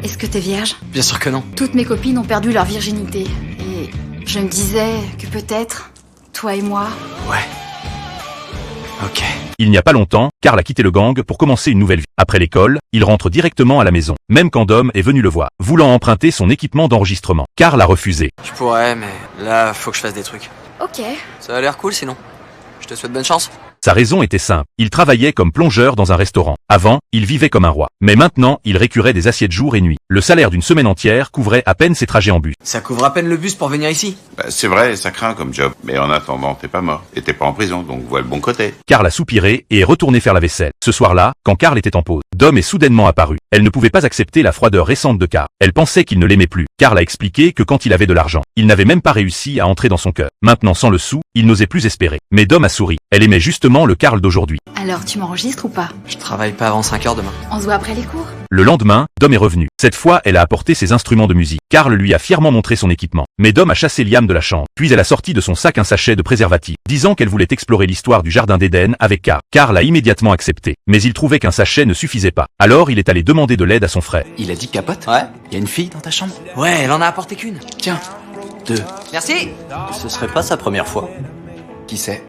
Est-ce que t'es vierge? Bien sûr que non. Toutes mes copines ont perdu leur virginité. Et je me disais que peut-être, toi et moi... Ouais. Ok. Il n'y a pas longtemps, Carl a quitté le gang pour commencer une nouvelle vie. Après l'école, il rentre directement à la maison, même quand Dom est venu le voir, voulant emprunter son équipement d'enregistrement. Carl a refusé. Je pourrais, mais là, faut que je fasse des trucs. Ok. Ça a l'air cool sinon. Je te souhaite bonne chance. Sa raison était simple. Il travaillait comme plongeur dans un restaurant. Avant, il vivait comme un roi. Mais maintenant, il récurait des assiettes jour et nuit. Le salaire d'une semaine entière couvrait à peine ses trajets en bus. Ça couvre à peine le bus pour venir ici. Bah, c'est vrai, ça craint comme job. Mais en attendant, t'es pas mort. Et t'es pas en prison, donc vois le bon côté. Carl a soupiré et est retourné faire la vaisselle. Ce soir-là, quand Carl était en pause, Dom est soudainement apparu. Elle ne pouvait pas accepter la froideur récente de Carl. Elle pensait qu'il ne l'aimait plus. Carl a expliqué que quand il avait de l'argent, il n'avait même pas réussi à entrer dans son cœur. Maintenant, sans le sou, il n'osait plus espérer. Mais Dom a souri. Elle aimait justement le Carl d'aujourd'hui. Alors, tu m'enregistres ou pas? Je travaille pas avant 5 heures demain. On se voit après les cours? Le lendemain, Dom est revenu. Cette fois, elle a apporté ses instruments de musique. Carl lui a fièrement montré son équipement. Mais Dom a chassé Liam de la chambre. Puis elle a sorti de son sac un sachet de préservatifs, disant qu'elle voulait explorer l'histoire du jardin d'Éden avec Carl. Carl a immédiatement accepté. Mais il trouvait qu'un sachet ne suffisait pas. Alors il est allé demander de l'aide à son frère. Il a dit capote? Ouais. Y a une fille dans ta chambre? Ouais, elle en a apporté qu'une. Tiens. 2. Merci. Ce serait pas sa première fois. Qui sait?